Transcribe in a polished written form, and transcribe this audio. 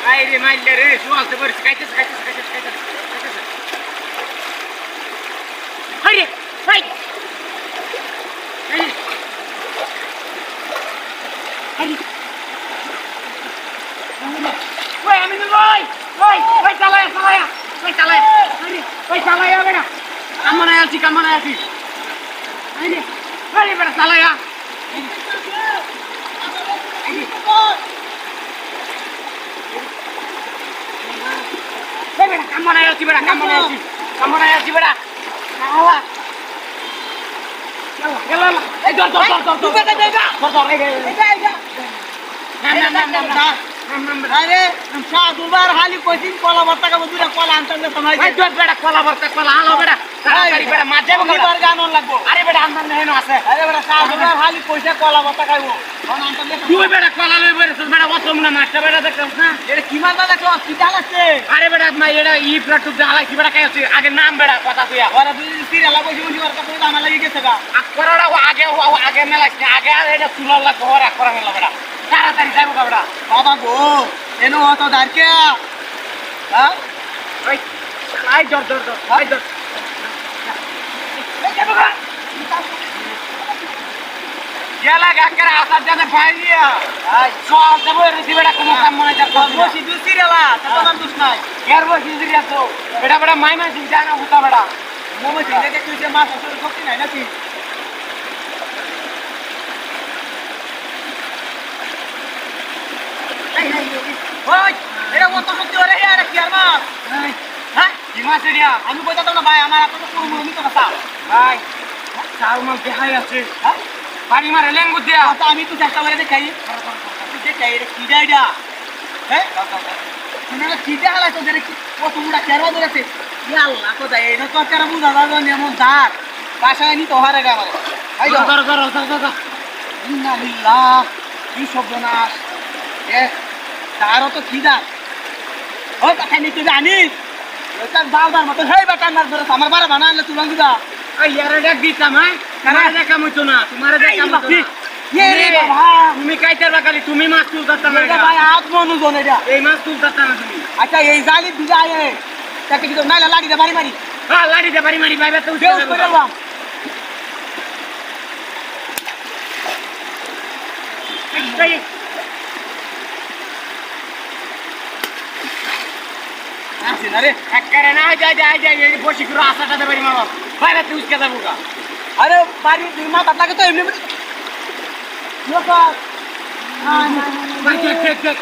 আরে মাইলে রে শুয়ালতে পারিস কাইতেছ আরে ভাই আরে আরে ওই আমি ভাই চালায়া আরে চালায়া বেটা কামনা আছি আরে বেটা চালায়া বেটা কামনা আছি বেটা এই ধর আরে শাহ দুবার হালি কইছিন কলা ভর্তা খাবো দুটা কলা আনতাম না সময় এই ধর বেটা কলা ভর্তা কলা আলো বেটা তাড়াতাড়ি বেটা মাঝে দুবার গান লাগবো আরে বেটা আনতাম না হেন আছে আরে বেটা শাহ দুবার হালি কইছে কলা ভর্তা খাইবো কোন আনতাম না তুই বেটা কলা লই বেটা বেটা অত মনে মাছটা বেটা দেখছস না এটা কি মাছ দেখো হসপিটাল আছে আরে বেটা মা এটা ই প্লাটুক জ্বালাই কি বেটা খাইছিস আগে নাম বেটা কথা তুই ওরা দুই সিরিয়াল বসে ওর কাছে আমার লাগি গেছে গা আকরাটা আগে মেলাইছ না আগে এটা তুলার লাগবে ওর আকরা মেলা বেটা তাড়াতাড়ি যাইবো বেটা বাবা গো এনো অত দাঁড়কে হ্যাঁ ওই আই ধর আই ধর গেলা গাকরা আসার জানে ভাইয়া আই সব দেব রেসি বেটা কোন কাম মনে যা বসি দুই সিরিয়াল আছে তোমার দুষ নাই এর বসি দিদি আছো বেটা মাই মাই জানা হুতা বেটা মোমো ছেলে দেখে তুই মাছ আসলে শক্তি নাই নাকি ওই এটা কত শক্তি ওরে এটা কি আর মাছ হ্যাঁ কি মাছ এরিয়া আমি কইতাম না ভাই আমার আপনার পুরো মুরমি তো কথা ভাই চার মাছ দেখাই আছে হ্যাঁ পানি মারে লেঙ্গু দিয়া কথা আমি তো চেষ্টা করে দেখাই দেখাই এটা কি ডাইডা হ্যাঁ মানে কিটা হালা তো দেখি কত মুড়া কেরবা ধরেছে ইয়া আল্লাহ কো দাই এটা তো কারা বুঝা যাবে না এমন ধার বাসায় নি তো হারে গা আমারে আই ধর ইন্না লিল্লাহ কি সর্বনাশ এ তারও তো খিদা ও তাই নি তুই জানিস এটা বালদার মতো হেই বেটা মার ধরে আমার বারে বানালে তুই লঙ্গিদা এই ইয়ারে দেখ দিতাম হ্যাঁ কারা দেখা মইতো না তোমারে দেখা মইতো না রে বাবা তুমি কাইতার বাকালি তুমি মাছ তুলতাছ না এটা ভাই আত্মনুজন এটা এই মাছ তুলতাছ না তুমি আচ্ছা এই জালি দিদা আয়ে তাকে কি তো নাইলা লাড়ি দে মারি হ্যাঁ লাড়ি দে বাড়ি মারি ভাইবা তো দেও করে আলবাম আসে না রে একবারে না যাই এই বসি করে আসাটা দে বাড়ি মারো ভাইবা তুই উসকে যাবো গা আরে বাড়ি দুই মা কাট লাগে তো এমনি লোক ভাই দেখ